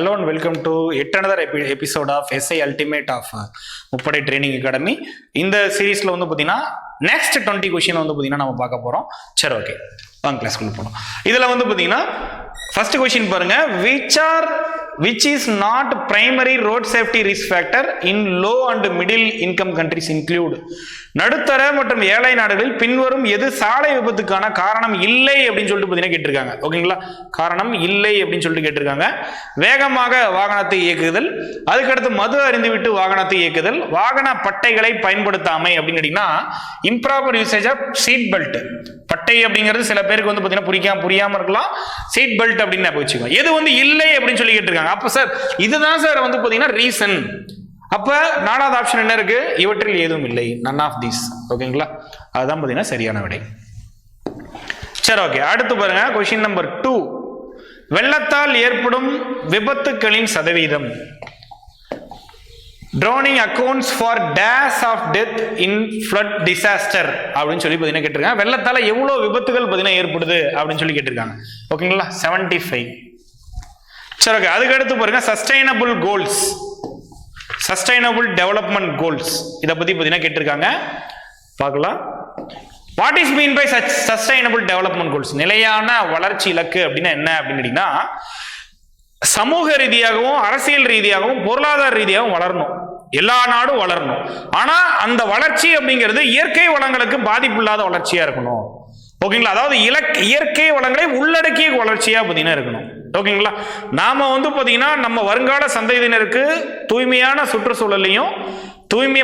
Hello and welcome to yet another episode of SI Ultimate of Muppadi Training Academy. இந்த சீரீஸ்ல வந்து பாத்தீங்கன்னா next 20 question வந்து பாத்தீங்கன்னா நம்ம பார்க்க போறோம். சரி ஓகே வாங்க கிளாஸ்க்குள்ள போறோம். இதுல வந்து பாத்தீங்கன்னா first question பாருங்க, which is not primary road safety risk factor in low and middle income countries include. நடுத்தர மற்றும் ஏழை நாடுகளில் பின்வரும் எது சாலை விபத்துக்கான காரணம் இல்லை அப்படின்னு சொல்லிட்டு பார்த்தீங்கன்னா கேட்டிருக்காங்க. ஓகேங்களா, காரணம் இல்லை அப்படின்னு சொல்லிட்டு கேட்டிருக்காங்க. வேகமாக வாகனத்தை இயக்குதல், அதுக்கடுத்து மது அறிந்துவிட்டு வாகனத்தை இயக்குதல், வாகன பட்டைகளை பயன்படுத்தாமை அப்படின்னு கேட்டீங்கன்னா improper usage of seat belt. பட்டை அப்படிங்கிறது சில பேருக்கு வந்து பார்த்தீங்கன்னா புரியாம இருக்கலாம். சீட் பெல்ட் அப்படின்னு வச்சுக்கோங்க. எது வந்து இல்லை அப்படின்னு சொல்லி கேட்டிருக்காங்க. அப்ப சார் இதுதான் சார் வந்து பார்த்தீங்கன்னா ரீசன். அப்ப நாலாவது ஆப்ஷன் என்ன இருக்கு? இவற்றில் ஏதும் இல்லை, none of these. ஓகேங்களா, அதுதான் பார்த்தீங்கன்னா சரியான விடை. சரி ஓகே, அடுத்து பாருங்க கொஸ்டின் நம்பர் 2. வெள்ளத்தால் ஏற்படும் விபத்துக்களின் சதவீதம். Drowning accounts for dash of death in flood disaster அப்படின்னு சொல்லி பார்த்தீங்கன்னா கேட்டிருக்காங்க. வெள்ளத்தால எவ்வளவு விபத்துகள் பார்த்தீங்கன்னா ஏற்படுது அப்படின்னு சொல்லி கேட்டிருக்காங்க. ஓகேங்களா, 75. சரி ஓகே, அதுக்கு அடுத்து பாருங்க sustainable goals, sustainable development goals இதை பத்தி பார்த்தீங்கன்னா கேட்டிருக்காங்க. பார்க்கலாம். What is mean by sustainable development goals? நிலையான வளர்ச்சி இலக்கு அப்படின்னா என்ன அப்படின்னு கேட்டீங்கன்னா சமூக ரீதியாகவும் அரசியல் ரீதியாகவும் பொருளாதார ரீதியாகவும் வளரணும், எல்லா நாடும் வளரணும். ஆனா அந்த வளர்ச்சி அப்படிங்கிறது இயற்கை வளங்களுக்கு பாதிப்பு இல்லாத வளர்ச்சியா இருக்கணும். ஓகேங்களா, அதாவது இயற்கை வளங்களை உள்ளடக்கிய வளர்ச்சியா பார்த்தீங்கன்னா இருக்கணும். ஓகேங்களா, நாம வந்து பார்த்தீங்கன்னா நம்ம வருங்கால சந்ததியினருக்கு தூய்மையான சுற்றுச்சூழலையும்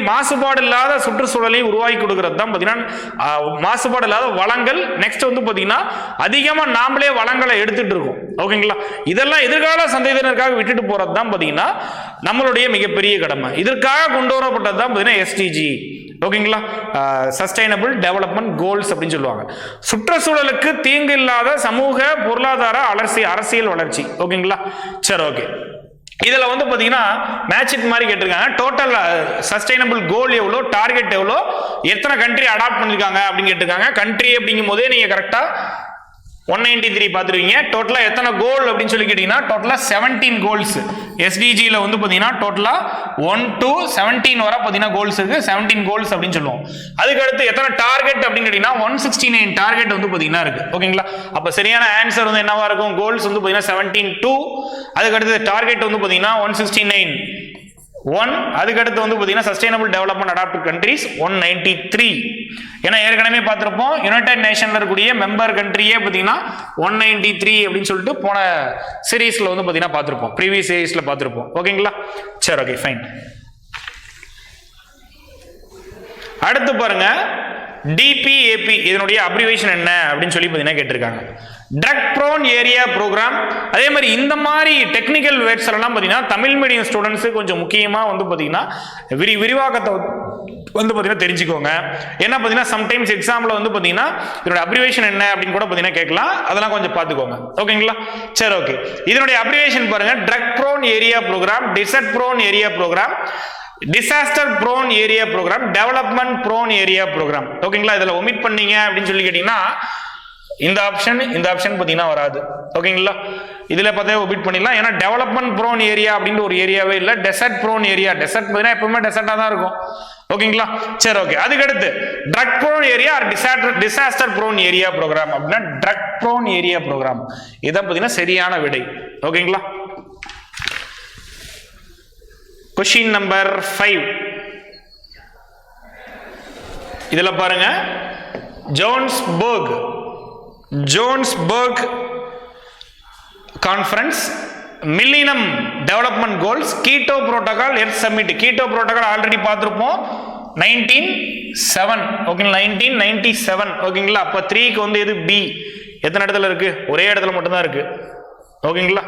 மாசுபாடு இல்லாத சுற்றுச்சூழலையும் உருவாக்கி கொடுக்கறது தான் பார்த்தீங்கன்னா மாசுபாடு இல்லாத வளங்கள். நெக்ஸ்ட் வந்து பார்த்தீங்கன்னா அதிகமா நாமளே வளங்களை எடுத்துட்டு இருக்கோம். ஓகேங்களா, இதெல்லாம் எதிர்கால சந்ததியினருக்காக விட்டுட்டு போறது தான் பார்த்தீங்கன்னா நம்மளுடைய மிகப்பெரிய கடமை. இதற்காக கொண்டு வரப்பட்டது தான் பார்த்தீங்கன்னா எஸ்டிஜி. ஓகேங்களா, சஸ்டைனபிள் டெவலப்மெண்ட் கோல்ஸ் அப்படின்னு சொல்லுவாங்க. சுற்றுச்சூழலுக்கு தீங்கு இல்லாத சமூக பொருளாதார அரசியல் வளர்ச்சி. ஓகேங்களா, சரி ஓகே. இதுல வந்து பாத்தீங்கன்னா மேட்சிட் மாதிரி கேட்டிருக்காங்க. டோட்டல் சஸ்டைனபிள் கோல் எவ்வளோ, டார்கெட் எவ்வளோ, எத்தனை கண்ட்ரி அடாப்ட் பண்ணிருக்காங்க அப்படின்னு கேட்டிருக்காங்க. கண்ட்ரி அப்படிங்கும் போதே நீங்க கரெக்டா 193 பார்த்துருவீங்க. டோட்டலா எத்தனை கோல் அப்படின்னு சொல்லி கேட்டீங்கன்னா டோட்டலா 17 கோல்ஸ். எஸ்டிஜியில் வந்து பார்த்தீங்கன்னா டோட்டலா 1 to 17 வரை பார்த்தீங்கன்னா கோல்ஸ் இருக்கு. 17 கோல்ஸ் அப்படின்னு சொல்லுவோம். அதுக்கு அடுத்து எத்தனை டார்கெட் அப்படின்னு கேட்டீங்கன்னா 169 டார்கெட் வந்து பார்த்தீங்கன்னா இருக்கு. ஓகேங்களா, அப்போ சரியான ஆன்சர் வந்து என்னவா இருக்கும்? கோல்ஸ் வந்து பார்த்தீங்கன்னா 17 2. அதுக்கு அடுத்து டார்கெட் வந்து பார்த்தீங்கன்னா 169 1. அதுக்கு அடுத்து வந்து பார்த்தீங்கன்னா சஸ்டைனபிள் டெவலப்மெண்ட் அடாப்ட் கண்ட்ரிஸ் 193. ஏன்னா ஏற்கனவே பார்த்துருப்போம் யுனைடெட் நேஷன்ல இருக்கக்கூடிய மெம்பர் கண்ட்ரியே பார்த்தீங்கன்னா 193 அப்படின்னு சொல்லிட்டு போன சீரீஸ்ல வந்து பார்த்தீங்கன்னா பார்த்துருப்போம், ப்ரீவியஸ் சீரீஸ்ல பார்த்துருப்போம். ஓகேங்களா, சரி ஓகே ஃபைன். அடுத்து பாருங்க டிபிஏபி, இதனுடைய அப்ரிவேஷன் என்ன அப்படின்னு சொல்லி பார்த்தீங்கன்னா கேட்டிருக்காங்க. Drug prone area program. அதே மாதிரி இந்த மாதிரி டெக்னிக்கல் வேர்ட்ஸ் எல்லாம் பார்த்தீங்கன்னா தமிழ் மீடியம் ஸ்டூடெண்ட்ஸு கொஞ்சம் முக்கியமாக வந்து பார்த்தீங்கன்னா விரிவாக்கத்தை வந்து பார்த்தீங்கன்னா தெரிஞ்சுக்கோங்க. என்ன பார்த்தீங்கன்னா சம்டைம்ஸ் எக்ஸாம்பிள் வந்து பார்த்தீங்கன்னா இதோட அப்ரிவேஷன் என்ன அப்படின்னு கூட பார்த்தீங்கன்னா கேட்கலாம். அதெல்லாம் கொஞ்சம் பார்த்துக்கோங்க. ஓகேங்களா, சரி ஓகே. இதனுடைய அப்ரிவேஷன் பாருங்க, drug prone area program, desert prone area program, disaster prone area program, development prone area program. ஓகேங்களா, இதில் ஒமிட் பண்ணீங்க அப்படின்னு சொல்லி கேட்டீங்கன்னா இந்த ஆப்ஷன் பார்த்தீங்கன்னா வராது. ஓகேங்களா, இதுல பார்த்தா ஒபிட் பண்ணிடலாம். ஏன்னா டெவலப்மெண்ட் ப்ரோன் ஏரியா அப்படின்னு ஒரு ஏரியாவே இல்லை. டெசர்ட் ப்ரோன் ஏரியா, டெசர்ட் பார்த்தீங்கன்னா எப்பவுமே டெசர்ட்டா தான் இருக்கும். ஓகேங்களா, சரி ஓகே. அதுக்கடுத்து drug prone area disaster prone area program அப்படின்னா ட்ரக் ப்ரோன் ஏரியா ப்ரோக்ராம். இதான் பார்த்தீங்கன்னா சரியான விடை. ஓகேங்களா, கொஸ்டின் நம்பர் 5. இதுல பாருங்க Johannesburg conference, millennium development goals, Kyoto protocol, earth summit. Kyoto protocol already பார்த்துருப்போம் 1997. ஓகேங்களா, 1997. ஓகேங்களா, அப்போ 3க்கு வந்து எது பி? எத்தனை இடத்துல இருக்கு? ஒரே இடத்துல மட்டும்தான் இருக்கு. ஓகேங்களா,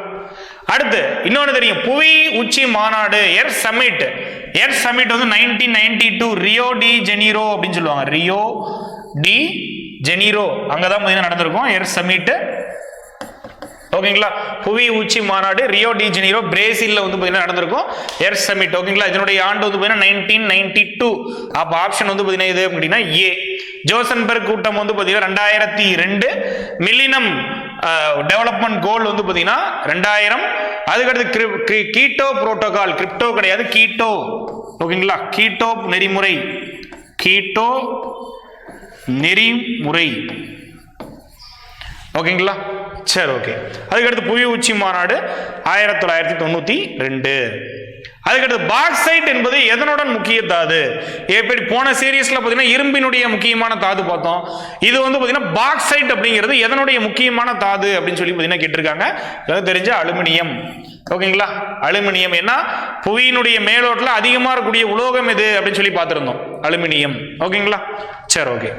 அடுத்து இன்னொன்று தெரியும், புவி உச்சி மாநாடு எர்த் சமிட் வந்து 1992 ரியோ டி ஜெனீரோ அப்படின்னு சொல்லுவாங்க. ரியோ டி ஜெனீரோ அங்கதான் பார்த்தீங்கன்னா நடந்திருக்கும் எர்த் சமிட். ஓகேங்களா, புவி உச்சி மாநாடு ரியோ டி ஜெனீரோ பிரேசில்ல வந்து பார்த்தீங்கன்னா நடந்திருக்கும் எர்த் சமிட். ஓகேங்களா, இதனுடைய ஆண்டு வந்து பார்த்தீங்கன்னா 1992. அப்போ ஆப்ஷன் வந்து பார்த்தீங்கன்னா இது அப்படின்னா ஏ. ஜோசன்பர்க் கூட்டம் வந்து பார்த்தீங்கன்னா 2002. மில்லினம் டெவலப்மெண்ட் கோல் வந்து பார்த்தீங்கன்னா 2000. அதுக்கடுத்து கீட்டோ புரோட்டோகால், கிரிப்டோ கிடையாது, கீட்டோ. ஓகேங்களா, கீட்டோ நெறிமுறை, கீட்டோ நெறிமுறை. ஓகேங்களா, சரி ஓகே. அதுக்கடுத்து புவி உச்சி மாநாடு 1992. அதுக்கடுத்து பாக்சைட் என்பது எதனுடன் முக்கிய தாது? எப்படி போன சீரீஸ்ல பார்த்தீங்கன்னா இரும்பினுடைய முக்கியமான தாது பார்த்தோம். இது வந்து பார்த்தீங்கன்னா பாக்சைட் அப்படிங்கிறது எதனுடைய முக்கியமான தாது அப்படின்னு சொல்லி பார்த்தீங்கன்னா கேட்டிருக்காங்க. அதாவது தெரிஞ்ச அலுமினியம். ஓகேங்களா, அலுமினியம். ஏன்னா புவியினுடைய மேலோட்டில் அதிகமாக இருக்கக்கூடிய உலோகம் எது அப்படின்னு சொல்லி பார்த்துருந்தோம், அலுமினியம். ஓகேங்களா, சரி ஓகே.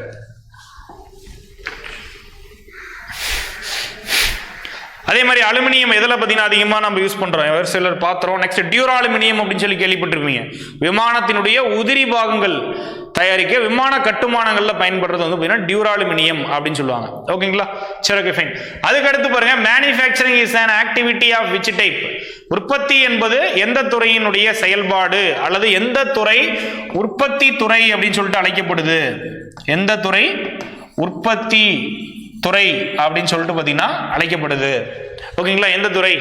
அதே மாதிரி அலுமினியம் எதில் பார்த்தீங்கன்னா அதிகமாக நம்ம யூஸ் பண்ணுறோம், ஒரு சிலர் பாத்திரம். நெக்ஸ்ட் டியூரா அலுமினியம் அப்படின்னு சொல்லி கேள்விப்பட்டிருப்பீங்க. விமானத்தினுடைய உதிரி பாகங்கள் தயாரிக்க விமான கட்டுமானங்களில் பயன்படுறது வந்து பார்த்தீங்கன்னா டியூரா அலுமினியம் அப்படின்னு சொல்லுவாங்க. ஓகேங்களா, சரி ஓகே ஃபைன். அதுக்கடுத்து பாருங்க, manufacturing is an activity of which type? உற்பத்தி என்பது எந்த துறையினுடைய செயல்பாடு அல்லது எந்த துறை உற்பத்தி துறை அப்படின்னு சொல்லிட்டு அழைக்கப்படுது? எந்த துறை உற்பத்தி துறை அப்படின்னு சொல்லிட்டு பார்த்தீங்கன்னா அழைக்கப்படுது? ஓகேங்களா, எந்த துறை?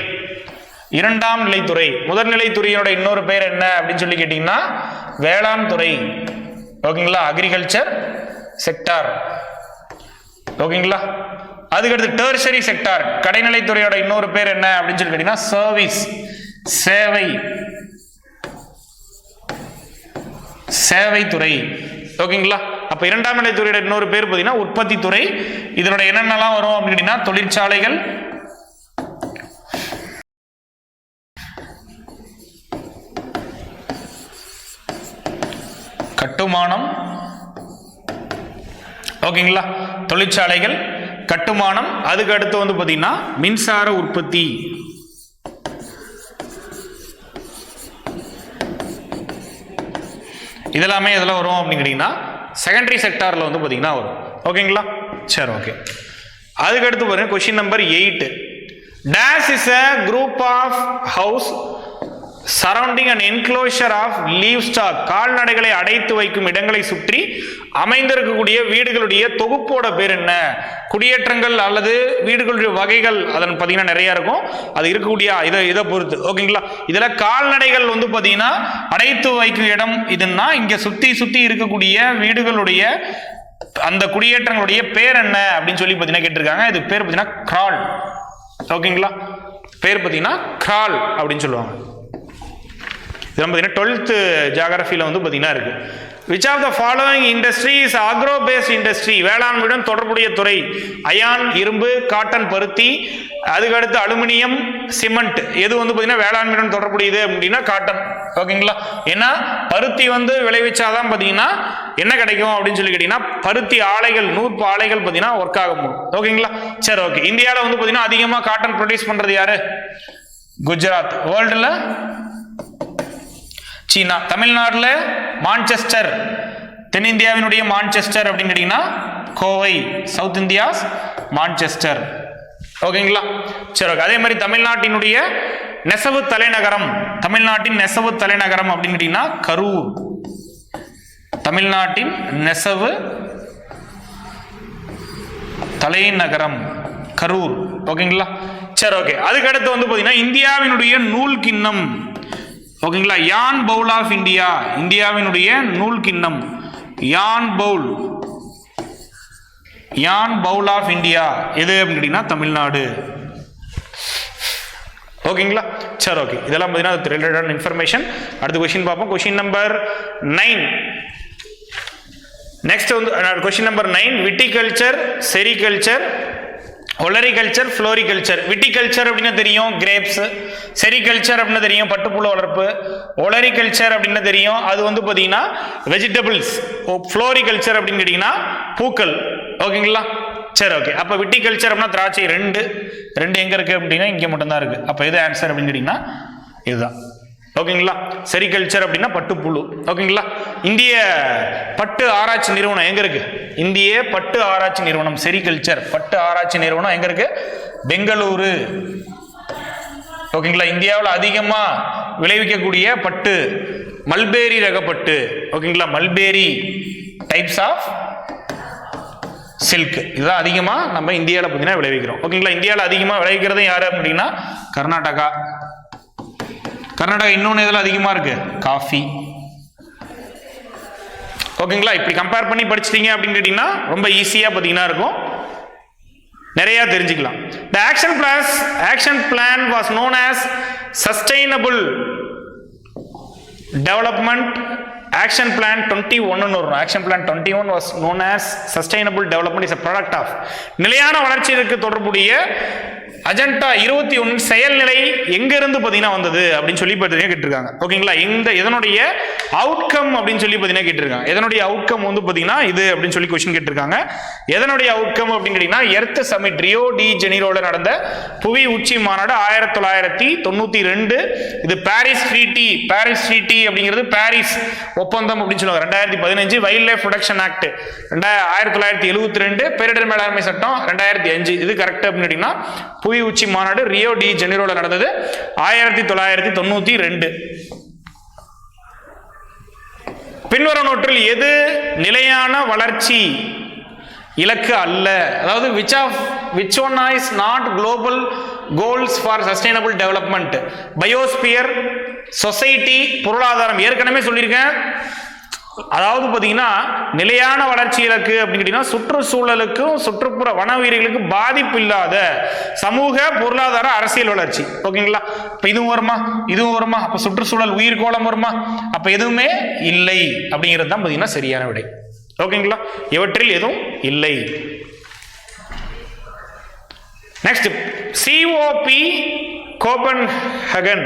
இரண்டாம் நிலைத்துறை. முதல்நிலை துறையோட இன்னொரு பேர் என்ன அப்படின்னு சொல்லி கேட்டீங்கன்னா வேளாண் துறை. ஓகேங்களா, அக்ரிகல்ச்சர் செக்டார். ஓகேங்களா, அதுக்கடுத்து டெர்ஷரி செக்டார், கடைநிலை துறையோட இன்னொரு பேர் என்ன அப்படின்னு சொல்லி கேட்டீங்கன்னா சர்வீஸ், சேவை, சேவை துறை. ஓகேங்களா, அப்ப இரண்டாம் நிலை துறையோட இன்னொரு பேர் பார்த்தீங்கன்னா உற்பத்தி துறை. இதனோட என்னென்னலாம் வரும் அப்படின்னா தொழிற்சாலைகள், கட்டுமானம். ஓகேங்களா, தொழிற்சாலைகள், கட்டுமானம். அதுக்கு அடுத்து வந்து பார்த்தீங்கன்னா மின்சார உற்பத்தி. இதெல்லாமே எதில் வரும் அப்படின்னு கேட்டீங்கன்னா செகண்டரி செக்டார்ல வந்து பார்த்தீங்கன்னா வரும். ஓகேங்களா, சரி ஓகே. அதுக்கடுத்து பாருங்க, question number 8. Dash is a group of house surrounding an enclosure of livestock. கால்நடைகளை அடைத்து வைக்கும் இடங்களை சுற்றி அமைந்திருக்கக்கூடிய வீடுகளுடைய தொகுப்போட பேர் என்ன? குடியேற்றங்கள் அல்லது வீடுகளுடைய வகைகள் அதன் பார்த்தீங்கன்னா நிறைய இருக்கும், அது இருக்கக்கூடிய இதை பொறுத்து. ஓகேங்களா, இதில் கால்நடைகள் வந்து பார்த்தீங்கன்னா அடைத்து வைக்கும் இடம் இதுன்னா இங்கே சுற்றி இருக்கக்கூடிய வீடுகளுடைய அந்த குடியேற்றங்களுடைய பேர் என்ன அப்படின்னு சொல்லி பார்த்தீங்கன்னா கேட்டிருக்காங்க. இது பேர் பார்த்தீங்கன்னா கிரால். ஓகேங்களா, பேர் பார்த்தீங்கன்னா கிரால் அப்படின்னு சொல்லுவாங்க. இது பார்த்தீங்கன்னா 12th ஜியாகிரபியில் வந்து பார்த்தீங்கன்னா இருக்கு. Which of the following industry is agro-based industry? வேளாண்மையுடன் தொடர்புடைய துறை. அயான், இரும்பு, காட்டன், பருத்தி. அதுக்கடுத்து அலுமினியம், சிமெண்ட். எது வந்து பார்த்தீங்கன்னா வேளாண்மையுடன் தொடர்புடையது அப்படின்னா காட்டன். ஓகேங்களா, ஏன்னா பருத்தி வந்து விளைவிச்சாதான் பார்த்தீங்கன்னா என்ன கிடைக்கும் அப்படின்னு சொல்லி கேட்டீங்கன்னா பருத்தி ஆலைகள், நூற்பு ஆலைகள் பார்த்தீங்கன்னா ஒர்க் ஆகும். ஓகேங்களா, சரி ஓகே. இந்தியாவில் வந்து பார்த்தீங்கன்னா அதிகமாக காட்டன் ப்ரொடியூஸ் பண்றது யாரு? குஜராத். வேர்ல்டுல சீனா. தமிழ்நாட்டில் மான்செஸ்டர், தென்னிந்தியாவினுடைய மான்செஸ்டர் அப்படின்னு கேட்டீங்கன்னா கோவை. South India's Manchester. ஓகேங்களா, சரி ஓகே. அதே மாதிரி தமிழ்நாட்டினுடைய நெசவு தலைநகரம், தமிழ்நாட்டின் நெசவு தலைநகரம் அப்படின்னு கேட்டீங்கன்னா கரூர். தமிழ்நாட்டின் நெசவு தலைநகரம் கரூர். ஓகேங்களா, சரி ஓகே. அதுக்கடுத்து வந்து பார்த்தீங்கன்னா இந்தியாவினுடைய நூல் கிண்ணம். ஓகேங்களா, யான் பவுல் ஆஃப் இந்தியா. இந்தியாவினுடைய நூல் கிண்ணம் யான் பவுல், யான் பவுல் ஆஃப் இந்தியா எது அப்படின்னு கேட்டீங்கன்னா தமிழ்நாடு. ஓகேங்களா, சரி ஓகே. இதெல்லாம் பார்த்தீங்கன்னா ரிலேட்டடான இன்ஃபர்மேஷன். அடுத்த கொஸ்டின் பார்ப்போம். Question number 9. நெக்ஸ்ட் வந்து question number 9. Viticulture, sericulture, olericulture, floriculture. Viticulture அப்படின்னா தெரியும் கிரேப்ஸ், செரிகல்ச்சர் அப்படின்னா தெரியும் பட்டுப்புழு வளர்ப்பு, ஒலரிகல்ச்சர் அப்படின்னா தெரியும் அது வந்து பார்த்தீங்கன்னா வெஜிடபிள்ஸ், ஃப்ளோரிகல்ச்சர் அப்படின்னு கேட்டிங்கன்னா பூக்கள். ஓகேங்களா, சரி ஓகே. அப்போ விட்டிகல்ச்சர் அப்படின்னா திராட்சை. ரெண்டு எங்கே இருக்குது அப்படின்னா இங்கே மட்டும்தான் இருக்குது. அப்போ எது ஆன்சர் அப்படின்னு கேட்டிங்கன்னா இதுதான். ஓகேங்களா, செரிகல்ச்சர் அப்படின்னா பட்டுப்புழு. ஓகேங்களா, இந்திய பட்டு ஆராய்ச்சி நிறுவனம் எங்க இருக்கு? இந்திய பட்டு ஆராய்ச்சி நிறுவனம், செரிகல்ச்சர் பட்டு ஆராய்ச்சி நிறுவனம் எங்க இருக்கு? பெங்களூரு. ஓகேங்களா, இந்தியாவில் அதிகமா விளைவிக்கக்கூடிய பட்டு மல்பேரி ரக பட்டு. ஓகேங்களா, மல்பேரி டைப்ஸ் ஆஃப் சில்க், இதுதான் அதிகமா நம்ம இந்தியாவில் பார்த்தீங்கன்னா விளைவிக்கிறோம். ஓகேங்களா, இந்தியாவில் அதிகமாக விளைவிக்கிறது யாரு அப்படின்னா கர்நாடகா. கர்நாடகா இன்னொன்று எதில் அதிகமாக இருக்கு? காஃபி. ஓகேங்களா? இப்படி கம்பேர் பண்ணி படிச்சிட்டீங்க அப்படின்னு கேட்டிங்கன்னா ரொம்ப ஈஸியாக பார்த்தீங்கன்னா இருக்கும், நிறைய தெரிஞ்சுக்கலாம். The action plan was known as sustainable development action plan 21 வரும். action plan 21 was known as sustainable development is a product of நிலையான வளர்ச்சிக்கு தொடர்புடைய அஜெண்டா 21 செயல்நிலை எங்க இருந்து பாத்தீங்கன்னா வந்தது அப்படின்னு சொல்லி பாத்தீங்கன்னா கேட்டிருக்காங்க. ஓகேங்களா? இந்த இதனுடைய அவுட்கம் அப்படின்னு சொல்லி பாத்தீங்கன்னா கேட்டிருக்காங்க. எதனுடைய அவுட்கம் வந்து பாத்தீங்கன்னா இது அப்படின்னு சொல்லி क्वेश्चन கேட்டிருக்காங்க. எதனுடைய அவுட்கம் அப்படின்னு கேட்டீங்கன்னா எர்த் சமிட் ரியோ டி ஜெனீரோல நடந்த புவி உச்சி மாநாடு 1992. இது பாரிஸ் ட்ரீட்டி அப்படிங்கிறது பாரிஸ் ஒப்பந்தம் அப்படின்னு சொல்லுவாங்க. 2015 வைல்ட் லைஃப் ப்ரொடெக்ஷன் ஆக்ட் 1972, பேரிடர் மேலாண்மை சட்டம் 2005. இது கரெக்ட் அப்படின்னு கேட்டீங்கன்னா புவி உச்சி மாநாடு ரியோ டி ஜெனீரோல நடந்தது 1992. பின்வரும் நோற்றில் எது நிலையான வளர்ச்சி இலக்கு அல்ல? அதாவது which one is not global goals for sustainable development? Biosphere, society, பொருளாதாரம். ஏற்கனவே சொல்லியிருக்கேன். அதாவது பாத்தீங்கன்னா நிலையான வளர்ச்சி இலக்கு அப்படின்னு கேட்டீங்கன்னா சுற்றுச்சூழலுக்கும் சுற்றுப்புற வன உயிர்களுக்கும் பாதிப்பு இல்லாத சமூக, பொருளாதார, அரசியல் வளர்ச்சி. ஓகேங்களா? இப்ப இதுவும் வருமா? அப்ப சுற்றுச்சூழல் உயிர்கோளம் வருமா? அப்ப எதுவுமே இல்லை அப்படிங்கிறது தான் பாத்தீங்கன்னா சரியான விடை. ஓகேங்களா? இவற்றில் எதுவும் இல்லை. நெக்ஸ்ட், COP கோபன்ஹெகன்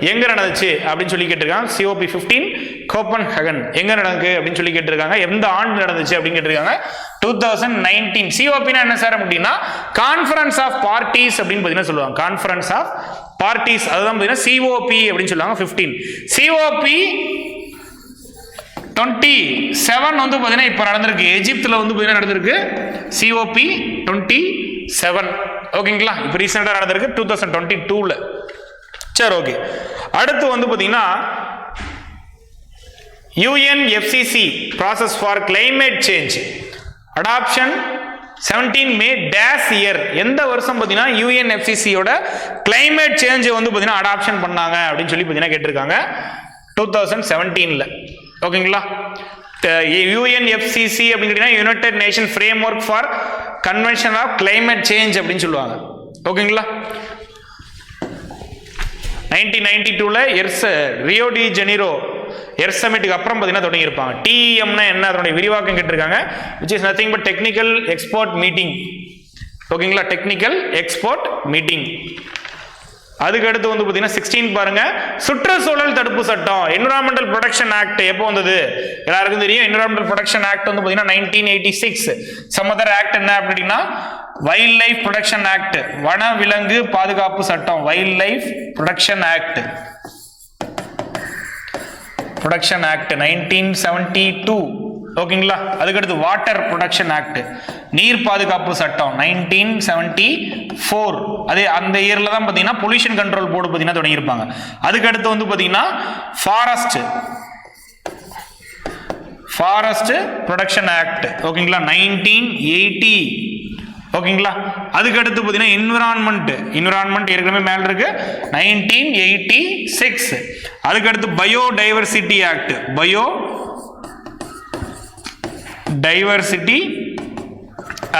எங்க நடந்துச்சு அப்படின்னு சொல்லி கேட்டிருக்காங்க. COP 15 கோபன்ஹெகன் எங்க நடந்துச்சு அப்படின்னு சொல்லி கேட்டிருக்காங்க. எந்த ஆண்டு நடந்துச்சு அப்படின்னு கேட்டிருக்காங்க? 2019. COP என்ன சார் அப்படின்னா கான்ஃபரன்ஸ் ஆஃப் பார்ட்டிஸ் அப்படின்னு பார்த்தீங்கன்னா சொல்லுவாங்க. கான்ஃபரன்ஸ் ஆஃப் பார்ட்டிஸ் அதுதான் பார்த்தீங்கன்னா COP அப்படின்னு சொல்லுவாங்க. 15 COP 27 வந்து பார்த்தீங்கன்னா இப்போ நடந்திருக்கு. எஜிப்தில் வந்து பார்த்தீங்கன்னா நடந்திருக்கு COP 27. ஓகேங்களா? இப்போ ரீசெண்டாக நடந்திருக்கு 2022ல. சரி, ஓகே. அடுத்து வந்து பார்த்தீங்கன்னா UNFCCC process for climate change adoption 17 May dash year. எந்த வருஷம் பார்த்தீங்கன்னா UNFCCCயோட கிளைமேட் சேஞ்ச் வந்து பார்த்தீங்கன்னா அடாப்ஷன் பண்ணாங்க அப்படின்னு சொல்லி பார்த்தீங்கன்னா கேட்டிருக்காங்க. 2017ல. ஓகேங்களா? UNFCCC அப்படிங்கிறீங்கன்னா United Nation framework for convention of climate change அப்படின்னு சொல்லுவாங்க. ஓகேங்களா? 1992ல ரியோ டி ஜெனீரோ எர்த் சமிட்டுக்கு அப்புறம் பார்த்தீங்கன்னா தொடங்கி இருப்பாங்க. TEMனா என்ன, அதனுடைய விரிவாக்கம் கேட்டிருக்காங்க. which is nothing but technical export meeting. ஓகேங்களா? Technical export meeting. அதுக்கு அடுத்து வந்து பார்த்தீங்கன்னா 16 பாருங்க, சுற்றுச்சூழல் தடுப்பு சட்டம் என்விரான்மெண்டல் ப்ரொடெக்ஷன் ஆக்ட் எப்போ வந்தது? எல்லாருக்கும் தெரியும். என்விரான்மெண்டல் ப்ரொடெக்ஷன் ஆக்ட் வந்து பார்த்தீங்கன்னா 1986. சம் அதர் ஆக்ட் என்ன அப்படின்னா வைல்ட் லைஃப் ப்ரொடெக்ஷன் ஆக்ட், வன விலங்கு பாதுகாப்பு சட்டம். Wild life protection act 1972. ஓகேங்களா? அதுக்கடுத்து வாட்டர் ப்ரொடெக்ஷன் ஆக்ட், நீர் பாதுகாப்பு சட்டம் 1974. அதே அந்த இயர்ல தான் பார்த்தீங்கன்னா பொல்யூஷன் கண்ட்ரோல் போர்டு பார்த்தீங்கன்னா தொடங்கியிருப்பாங்க. அதுக்கடுத்து வந்து பார்த்தீங்கன்னா ஃபாரஸ்ட் ப்ரொடெக்ஷன் ஆக்ட். ஓகேங்களா? 1980. ஓகேங்களா? அதுக்கடுத்து பார்த்தீங்கன்னா என்விரான்மெண்ட் ஏற்கனவே மேல இருக்கு 1986. அதுக்கடுத்து பயோடைவர்சிட்டி ஆக்ட், பயோடைவர்சிட்டி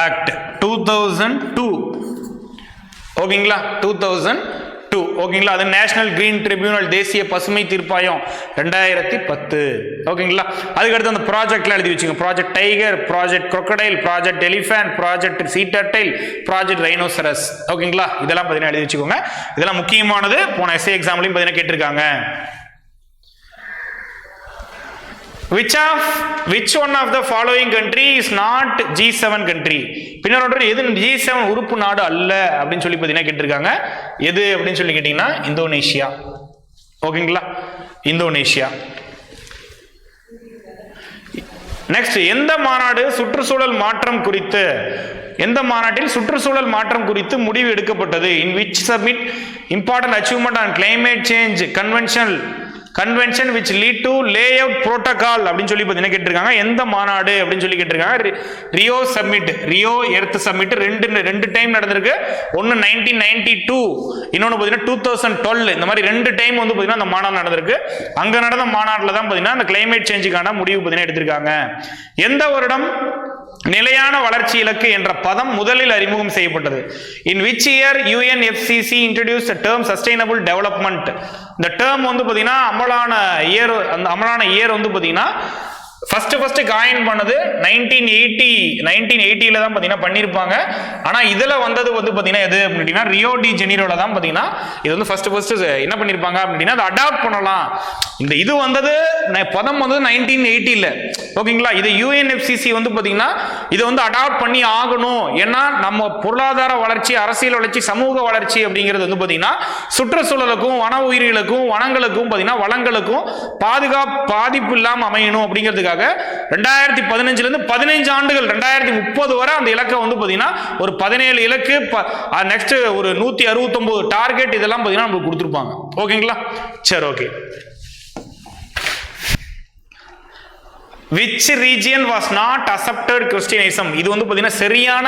ஆக்ட் 2002. ஓகேங்களா? 2002. ஓகேங்களா? அது நேஷனல் கிரீன் ட்ரிபியூனல், தேசிய பசுமை தீர்ப்பாயம் 2010. ஓகேங்களா? அதுக்கடுத்து அந்த ப்ராஜெக்ட்லாம் எழுதி வச்சுங்க. Project tiger, project crocodile, project elephant, project sea turtle, project rhinoceros. ஓகேங்களா? இதெல்லாம் பார்த்தீங்கன்னா எழுதி வச்சுக்கோங்க. இதெல்லாம் முக்கியமானது. போன எஸ்ஏ எக்ஸாம்லையும் பார்த்தீங்கன்னா கேட்டிருக்காங்க. which one of the following country is not G7 country? பின்னர் எது G7 உறுப்பு நாடு அல்ல அப்படின்னு சொல்லி பார்த்தீங்கன்னா கேட்டிருக்காங்க. எது அப்படின்னு சொல்லி கேட்டீங்கன்னா இந்தோனேஷியா. ஓகேங்களா? இந்தோனேஷியா. நெக்ஸ்ட், எந்த மாநாட்டில் சுற்றுச்சூழல் மாற்றம் குறித்து முடிவு எடுக்கப்பட்டது? in which summit important achievement on climate change convention convention which lead to layout protocol அப்படின்னு சொல்லி பார்த்தீங்கன்னா கேட்டிருக்காங்க. எந்த மாநாடு அப்படின்னு சொல்லி கேட்டிருக்காங்க. Rio summit, Rio earth summit ரெண்டு டைம் நடந்திருக்கு. ஒன்னு 1992, இன்னொன்னு பார்த்தீங்கன்னா 2012. இந்த மாதிரி 2 டைம் வந்து பார்த்தீங்கன்னா அந்த மாநாடு நடந்திருக்கு. அங்க நடந்த மாநாட்டில் தான் பார்த்தீங்கன்னா அந்த கிளைமேட் சேஞ்சுக்கான முடிவு பார்த்தீங்கன்னா எடுத்திருக்காங்க. எந்த வருடம் நிலையான வளர்ச்சி இலக்கு என்ற பதம் முதலில் அறிமுகம் செய்யப்பட்டது? In which year UNFCCC introduced the term sustainable development? இந்த டேர்ம் வந்து பாத்தீங்கன்னா அமலான இயர் வந்து பாத்தீங்கன்னா ஃபர்ஸ்ட் காயின் பண்ணது 1980 தான் பாத்தீங்கன்னா பண்ணிருப்பாங்க. ஆனா இதுல வந்தது வந்து பாத்தீங்கன்னா எது அப்படின்னா ரியோ டி ஜெனீரோல தான் பாத்தீங்கன்னா இது வந்து ஃபர்ஸ்ட் என்ன பண்ணிருப்பாங்க அப்படின்னா அதை அடாப்ட் பண்ணலாம். இந்த இது வந்தது பதம் வந்து 1980. ஓகேங்களா? இது UNFCCC வந்து பாத்தீங்கன்னா இதை வந்து அடாப்ட் பண்ணி ஆகணும். ஏன்னா நம்ம பொருளாதார வளர்ச்சி, அரசியல் வளர்ச்சி, சமூக வளர்ச்சி அப்படிங்கிறது வந்து பாத்தீங்கன்னா சுற்றுச்சூழலுக்கும் வன உயிரிகளுக்கும் வனங்களுக்கும் பாத்தீங்கன்னா வளங்களுக்கும் பாதிப்பு இல்லாம அமையணும் அப்படிங்கிறதுக்காக 2015 இருந்து 15 ஆண்டுகள் 2030 வரை அந்த இலக்கை வந்து பாத்தீங்கன்னா ஒரு 17 இலக்கு நெக்ஸ்ட் ஒரு 169 டார்கெட் இதெல்லாம் பாத்தீங்கன்னா நமக்கு கொடுத்துருப்பாங்க. ஓகேங்களா? சரி, okay. Which region was not accepted Christianism? இது வந்து பாத்தீங்கன்னா சரியான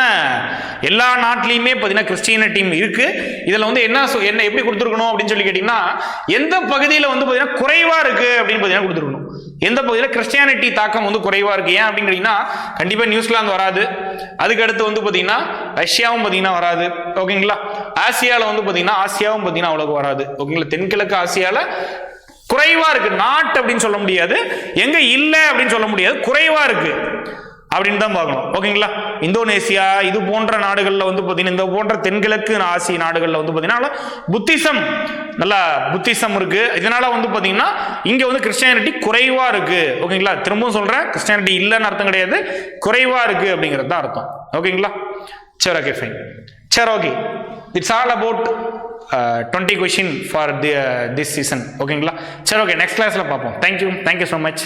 எல்லா நாட்டிலையுமே பாத்தீங்கன்னா கிறிஸ்டியானிட்டி இருக்கு. இதுல வந்து என்ன எப்படி கொடுத்துருக்கணும் அப்படின்னு சொல்லி கேட்டீங்கன்னா எந்த பகுதியில வந்து பாத்தீங்கன்னா குறைவா இருக்கு அப்படின்னு பாத்தீங்கன்னா கொடுத்துருக்கணும். எந்த பகுதியில கிறிஸ்டியானிட்டி தாக்கம் வந்து குறைவா இருக்கு. ஏன் அப்படின்னு கேட்டீங்கன்னா கண்டிப்பா நியூசிலாந்து வராது. அதுக்கு அடுத்து வந்து பாத்தீங்கன்னா ரஷ்யாவும் பாத்தீங்கன்னா வராது. ஓகேங்களா? ஆசியால வந்து பாத்தீங்கன்னா ஆசியாவும் பாத்தீங்கன்னா அவ்வளவு வராது. ஓகேங்களா? தென்கிழக்கு ஆசியால குறைவா இருக்கு. நாட் அப்படின்னு சொல்ல முடியாது, எங்க இல்ல அப்படின்னு சொல்ல முடியாது, குறைவா இருக்கு அப்படின்னு தான் பார்க்கணும். ஓகேங்களா? இந்தோனேசியா இது போன்ற நாடுகள்ல வந்து பாத்தீங்கன்னா இந்த போன்ற தென்கிழக்கு ஆசிய நாடுகள்ல வந்து பாத்தீங்கன்னா புத்திசம் இருக்கு. இதனால வந்து பாத்தீங்கன்னா இங்க வந்து கிறிஸ்டியானிட்டி குறைவா இருக்கு. ஓகேங்களா? திரும்பவும் சொல்றேன், கிறிஸ்டியானிட்டி இல்லைன்னு அர்த்தம் கிடையாது, குறைவா இருக்கு அப்படிங்கிறது தான் அர்த்தம். ஓகேங்களா? சரி, ஓகே, ஃபைன். சரி, okay. It's all about 20 question for this season. ஓகேங்களா? சரி, ஓகே. நெக்ஸ்ட் கிளாஸ்ல பார்ப்போம். Thank you so much.